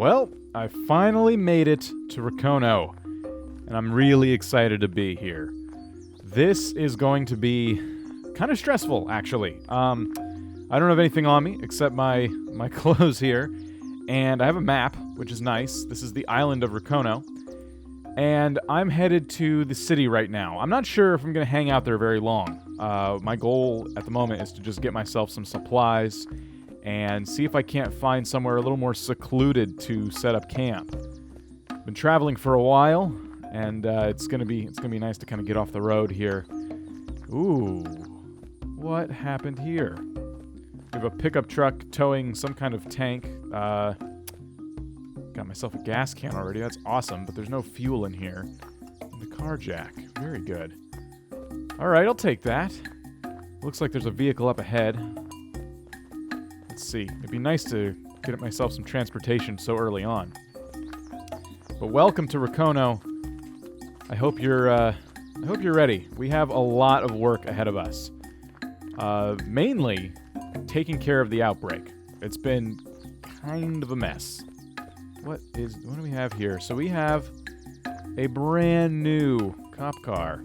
Well, I finally made it to Rookono, and I'm really excited to be here. This is going to be kind of stressful, actually. I don't have anything on me except my clothes here, and I have a map, which is nice. This is the island of Rookono, and I'm headed to the city right now. I'm not sure if I'm going to hang out there very long. My goal at the moment is to just get myself some supplies and see if I can't find somewhere a little more secluded to set up camp. Been traveling for a while, and it's gonna be nice to kind of get off the road here. Ooh, what happened here? We have a pickup truck towing some kind of tank. Got myself a gas can already. That's awesome, but there's no fuel in here. And the car jack, very good. All right, I'll take that. Looks like there's a vehicle up ahead. Let's see. It'd be nice to get myself some transportation so early on. But welcome to Rookono. I hope you're ready. We have a lot of work ahead of us. Mainly taking care of the outbreak. It's been kind of a mess. What do we have here? So we have a brand new cop car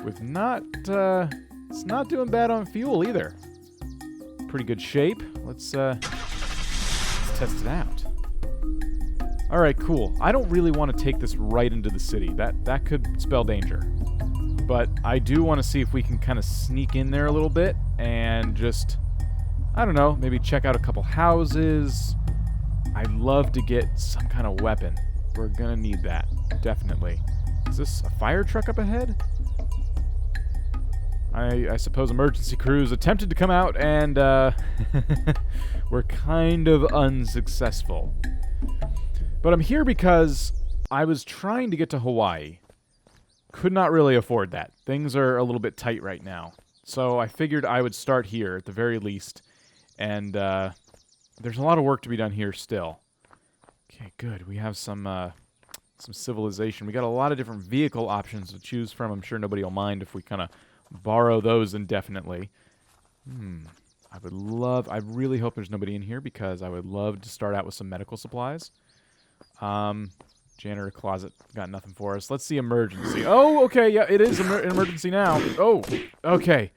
with it's not doing bad on fuel either. Pretty good shape. Let's test it out. All right, cool. I don't really want to take this right into the city. That could spell danger. But I do want to see if we can kind of sneak in there a little bit and just, I don't know, maybe check out a couple houses. I'd love to get some kind of weapon. We're gonna need that, definitely. Is this a fire truck up ahead? I suppose emergency crews attempted to come out and were kind of unsuccessful. But I'm here because I was trying to get to Hawaii. Could not really afford that. Things are a little bit tight right now. So I figured I would start here at the very least. And there's a lot of work to be done here still. Okay, good. We have some civilization. We got a lot of different vehicle options to choose from. I'm sure nobody will mind if we kind of borrow those indefinitely. I really hope there's nobody in here because I would love to start out with some medical supplies. Janitor closet, got nothing for us. Let's see emergency. Oh, okay, yeah, it is an emergency now. Oh, okay.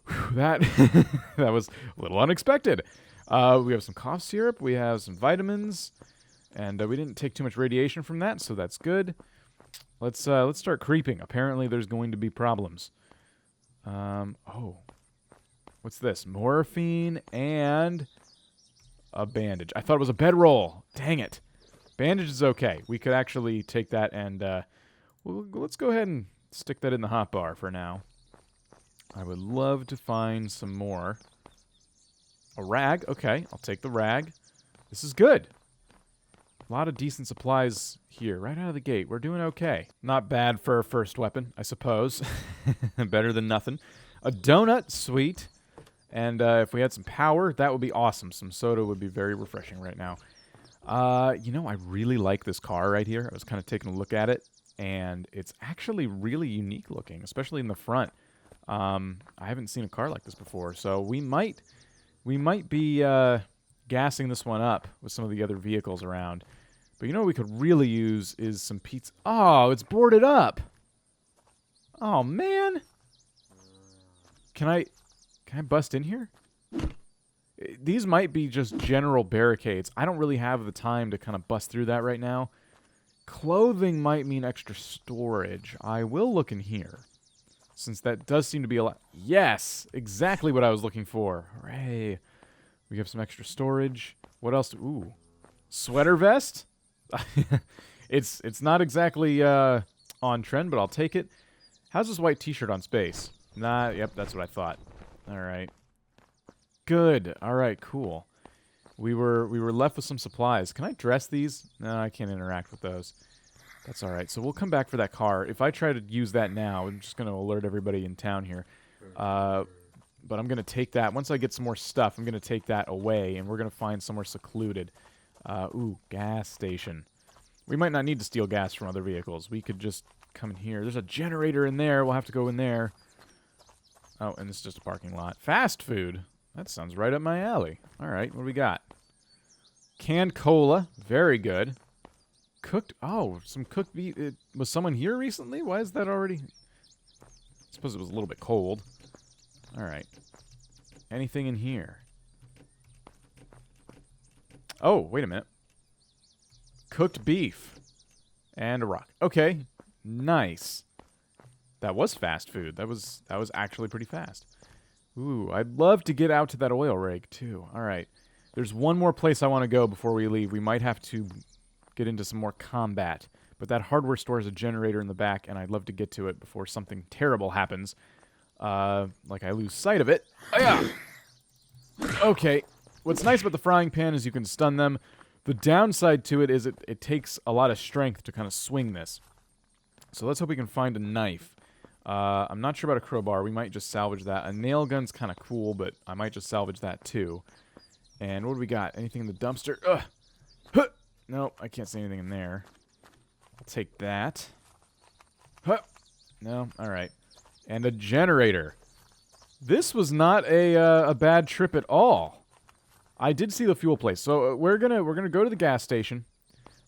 Whew, that was a little unexpected. We have some cough syrup, we have some vitamins, and we didn't take too much radiation from that, so that's good. Let's start creeping. Apparently there's going to be problems. Oh. What's this? Morphine and a bandage. I thought it was a bedroll. Dang it. Bandage is okay. We could actually take that and, let's go ahead and stick that in the hotbar for now. I would love to find some more. A rag. Okay, I'll take the rag. This is good. A lot of decent supplies here, right out of the gate. We're doing okay. Not bad for a first weapon, I suppose. Better than nothing. A donut, sweet. And if we had some power, that would be awesome. Some soda would be very refreshing right now. I really like this car right here. I was kind of taking a look at it, and it's actually really unique looking, especially in the front. I haven't seen a car like this before, so we might be gassing this one up with some of the other vehicles around. But what we could really use is some pizza. Oh, it's boarded up. Oh, man. Can I bust in here? These might be just general barricades. I don't really have the time to kind of bust through that right now. Clothing might mean extra storage. I will look in here, since that does seem to be a lot. Yes, exactly what I was looking for. Hooray. We have some extra storage. What else? Ooh, sweater vest? It's not exactly on trend, but I'll take it. How's this white t-shirt on space? Yep, that's what I thought. All right. Good. All right, cool. We were left with some supplies. Can I dress these? No, I can't interact with those. That's all right. So we'll come back for that car. If I try to use that now, I'm just going to alert everybody in town here. But I'm going to take that. Once I get some more stuff, I'm going to take that away, and we're going to find somewhere secluded. Ooh, gas station. We might not need to steal gas from other vehicles. We could just come in here. There's a generator in there. We'll have to go in there. Oh, and this is just a parking lot. Fast food. That sounds right up my alley. All right, what do we got? Canned cola. Very good. Cooked... Oh, some cooked beef. Was someone here recently? Why is that already... I suppose it was a little bit cold. Alright. Anything in here? Oh, wait a minute. Cooked beef. And a rock. Okay. Nice. That was fast food. That was actually pretty fast. Ooh, I'd love to get out to that oil rig, too. Alright. There's one more place I want to go before we leave. We might have to get into some more combat. But that hardware store has a generator in the back, and I'd love to get to it before something terrible happens. Like I lose sight of it. Oh, yeah. Okay. What's nice about the frying pan is you can stun them. The downside to it is it takes a lot of strength to kind of swing this. So let's hope we can find a knife. I'm not sure about a crowbar. We might just salvage that. A nail gun's kind of cool, but I might just salvage that too. And what do we got? Anything in the dumpster? Ugh. Huh. Nope, I can't see anything in there. I'll take that. Huh. No, alright. And a generator. This was not a bad trip at all. I did see the fuel place. So we're gonna go to the gas station.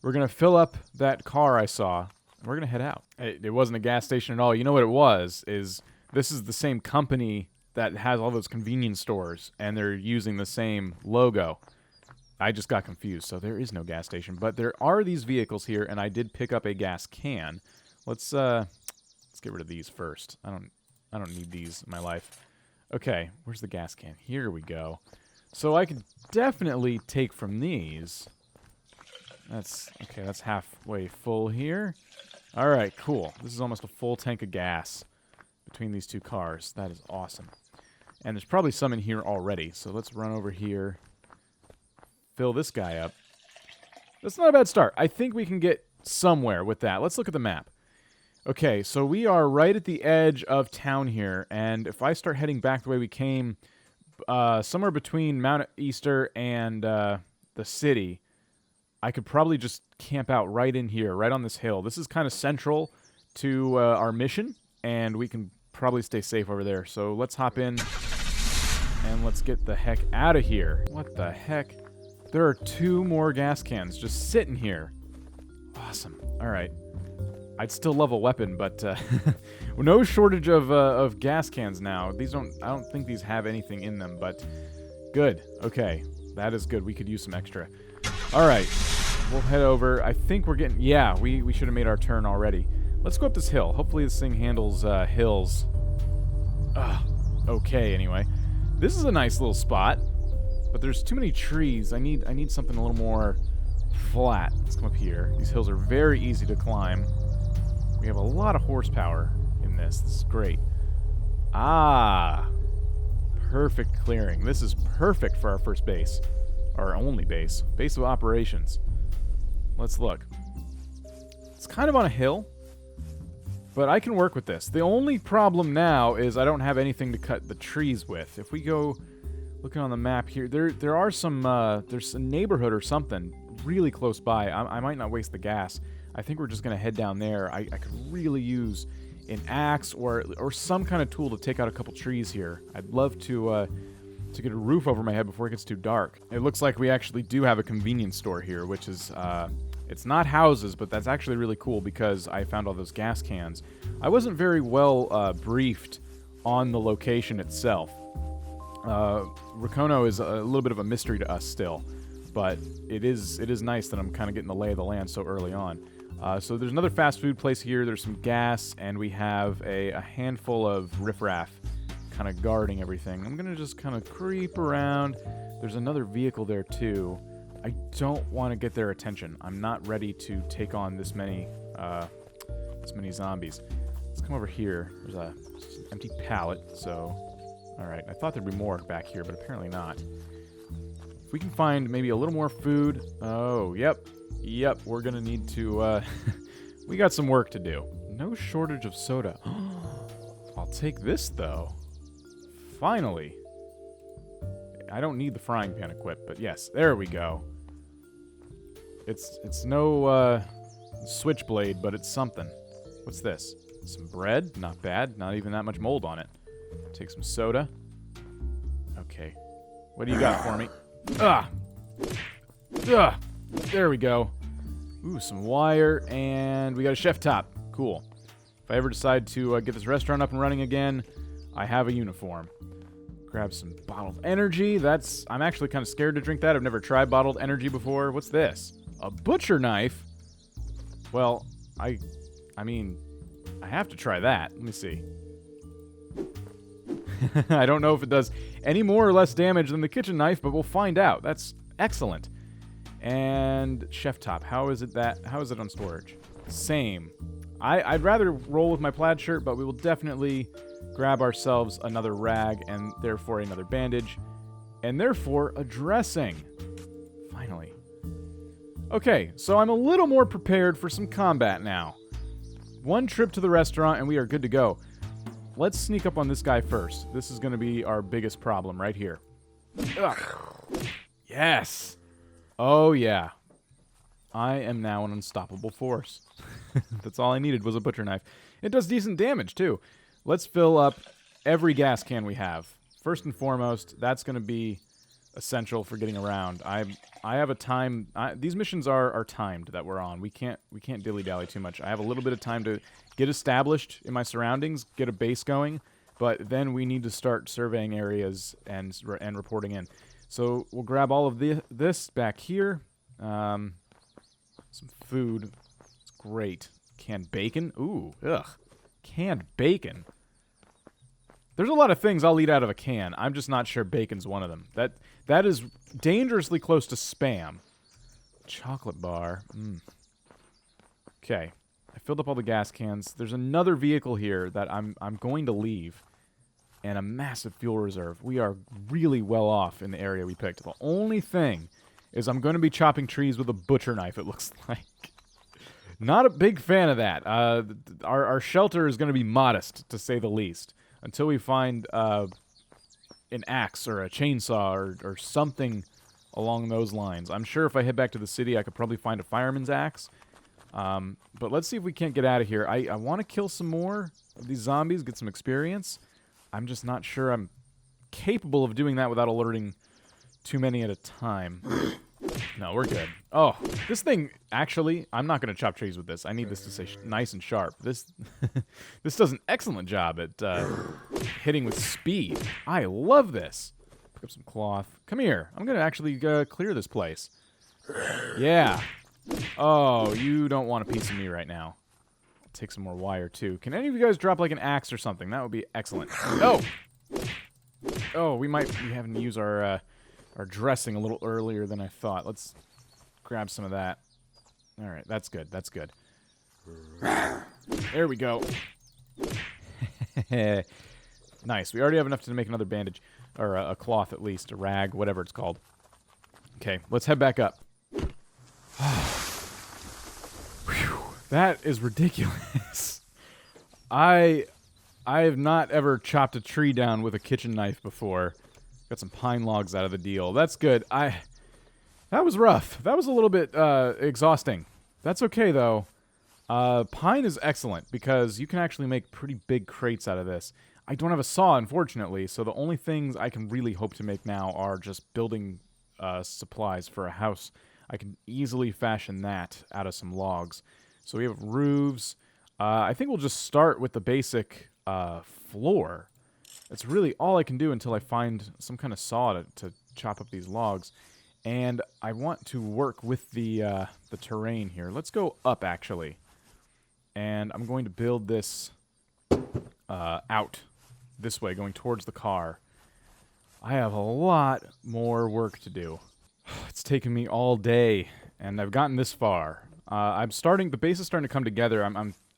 We're gonna fill up that car I saw. And we're gonna head out. It wasn't a gas station at all. You know what it was? This is the same company that has all those convenience stores, and they're using the same logo. I just got confused, so there is no gas station. But there are these vehicles here, and I did pick up a gas can. Let's get rid of these first. I don't need these in my life. Okay, where's the gas can? Here we go. So I could definitely take from these. That's halfway full here. All right, cool. This is almost a full tank of gas between these two cars. That is awesome. And there's probably some in here already. So let's run over here. Fill this guy up. That's not a bad start. I think we can get somewhere with that. Let's look at the map. Okay, so we are right at the edge of town here, and if I start heading back the way we came, somewhere between Mount Easter and the city, I could probably just camp out right in here, right on this hill. This is kind of central to our mission, and we can probably stay safe over there. So let's hop in, and let's get the heck out of here. What the heck? There are 2 more gas cans just sitting here. Awesome. All right. I'd still love a weapon, but no shortage of gas cans now. I don't think these have anything in them, but good. Okay, that is good. We could use some extra. All right, we'll head over. I think we're getting... Yeah, we should have made our turn already. Let's go up this hill. Hopefully this thing handles hills. Okay, anyway. This is a nice little spot, but there's too many trees. I need something a little more flat. Let's come up here. These hills are very easy to climb. We have a lot of horsepower in this. This is great. Ah. Perfect clearing. This is perfect for our first base. Our only base. Base of operations. Let's look. It's kind of on a hill, but I can work with this. The only problem now is I don't have anything to cut the trees with. If we go looking on the map here, there are some, there's a neighborhood or something really close by. I might not waste the gas. I think we're just going to head down there. I could really use an axe or some kind of tool to take out a couple trees here. I'd love to get a roof over my head before it gets too dark. It looks like we actually do have a convenience store here, which is, it's not houses, but that's actually really cool because I found all those gas cans. I wasn't very well briefed on the location itself. Rookono is a little bit of a mystery to us still, but it is nice that I'm kind of getting the lay of the land so early on. So there's another fast food place here. There's some gas, and we have a handful of riffraff kind of guarding everything. I'm going to just kind of creep around. There's another vehicle there, too. I don't want to get their attention. I'm not ready to take on this many zombies. Let's come over here. There's an empty pallet, so... Alright, I thought there'd be more back here, but apparently not. If we can find maybe a little more food... Oh, yep, we're gonna need to, we got some work to do. No shortage of soda. I'll take this, though. Finally. I don't need the frying pan equipped, but yes, there we go. It's no, switchblade, but it's something. What's this? Some bread? Not bad. Not even that much mold on it. Take some soda. Okay. What do you got for me? Ah! Ugh. There we go. Ooh, some wire, and we got a chef top. Cool. If I ever decide to get this restaurant up and running again, I have a uniform. Grab some bottled energy. I'm actually kind of scared to drink that. I've never tried bottled energy before. What's this? A butcher knife? Well, I mean, I have to try that. Let me see. I don't know if it does any more or less damage than the kitchen knife, but we'll find out. That's excellent. And chef top. How is it on storage? Same. I'd rather roll with my plaid shirt, but we will definitely grab ourselves another rag and therefore another bandage and therefore a dressing. Finally. Okay, so I'm a little more prepared for some combat now. One trip to the restaurant and we are good to go. Let's sneak up on this guy first. This is going to be our biggest problem right here. Ugh. Yes. Oh, yeah. I am now an unstoppable force. That's all I needed was a butcher knife. It does decent damage, too. Let's fill up every gas can we have. First and foremost, that's going to be essential for getting around. I have a time. These missions are timed that we're on. We can't dilly-dally too much. I have a little bit of time to get established in my surroundings, get a base going, but then we need to start surveying areas and reporting in. So we'll grab all of this back here. Some food. It's great. Canned bacon. Ooh, ugh. Canned bacon. There's a lot of things I'll eat out of a can. I'm just not sure bacon's one of them. That is dangerously close to spam. Chocolate bar. Okay. I filled up all the gas cans. There's another vehicle here that I'm going to leave. And a massive fuel reserve. We are really well off in the area we picked. The only thing is I'm going to be chopping trees with a butcher knife, it looks like. Not a big fan of that. Our shelter is going to be modest, to say the least. Until we find an axe or a chainsaw or something along those lines. I'm sure if I head back to the city, I could probably find a fireman's axe. But let's see if we can't get out of here. I want to kill some more of these zombies, get some experience. I'm just not sure I'm capable of doing that without alerting too many at a time. No, we're good. Oh, this thing, actually, I'm not going to chop trees with this. I need this to stay nice and sharp. This does an excellent job at hitting with speed. I love this. Pick up some cloth. Come here. I'm going to actually clear this place. Yeah. Oh, you don't want a piece of me right now. I'll take some more wire, too. Can any of you guys drop, like, an axe or something? That would be excellent. Oh! Oh, we might be having to use our dressing a little earlier than I thought. Let's grab some of that. All right, that's good. That's good. There we go. Nice. We already have enough to make another bandage. Or a cloth, at least. A rag, whatever it's called. Okay, let's head back up. Whew, that is ridiculous. I have not ever chopped a tree down with a kitchen knife before. Got some pine logs out of the deal. That's good. That was rough. That was a little bit exhausting. That's okay, though. Pine is excellent because you can actually make pretty big crates out of this. I don't have a saw, unfortunately, so the only things I can really hope to make now are just building supplies for a house. I can easily fashion that out of some logs. So we have roofs. I think we'll just start with the basic floor. That's really all I can do until I find some kind of saw to chop up these logs. And I want to work with the terrain here. Let's go up, actually. And I'm going to build this out this way, going towards the car. I have a lot more work to do. It's taken me all day, and I've gotten this far. The base is starting to come together.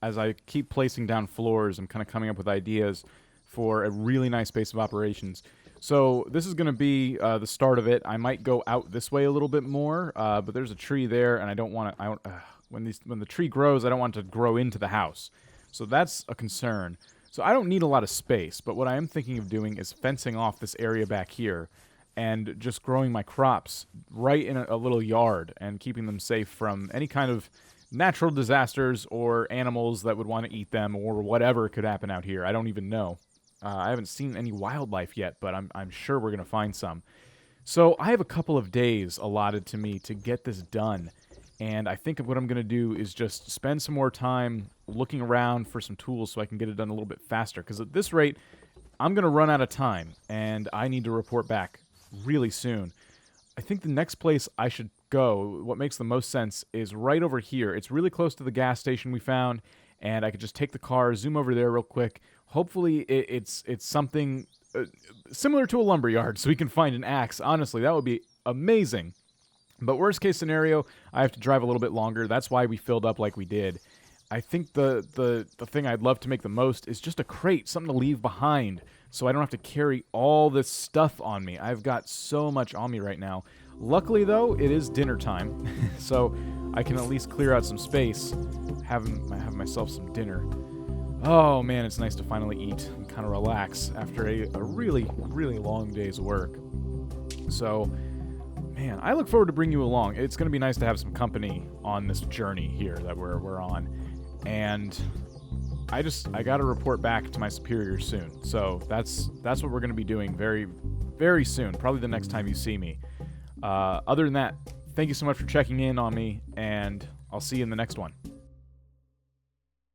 As I keep placing down floors, I'm kind of coming up with ideas for a really nice base of operations. So this is going to be the start of it. I might go out this way a little bit more, but there's a tree there, and I don't want to. When the tree grows, I don't want it to grow into the house. So that's a concern. So I don't need a lot of space, but what I am thinking of doing is fencing off this area back here and just growing my crops right in a little yard and keeping them safe from any kind of natural disasters or animals that would want to eat them or whatever could happen out here. I don't even know. I haven't seen any wildlife yet, but I'm sure we're going to find some. So I have a couple of days allotted to me to get this done. And I think what I'm going to do is just spend some more time looking around for some tools so I can get it done a little bit faster. Because at this rate, I'm going to run out of time, and I need to report back really soon. I think the next place I should go, what makes the most sense, is right over here. It's really close to the gas station we found, and I could just take the car, zoom over there real quick. Hopefully it's something similar to a lumberyard, so we can find an axe. Honestly, that would be amazing. But worst case scenario, I have to drive a little bit longer. That's why we filled up like we did. I think the thing I'd love to make the most is just a crate, something to leave behind, so I don't have to carry all this stuff on me. I've got so much on me right now. Luckily, though, it is dinner time, so I can at least clear out some space, have myself some dinner. Oh, man, it's nice to finally eat and kind of relax after a really, really long day's work. So, man, I look forward to bringing you along. It's going to be nice to have some company on this journey here that we're on. And I got to report back to my superior soon. So that's what we're going to be doing very, very soon. Probably the next time you see me. Other than that, thank you so much for checking in on me, and I'll see you in the next one.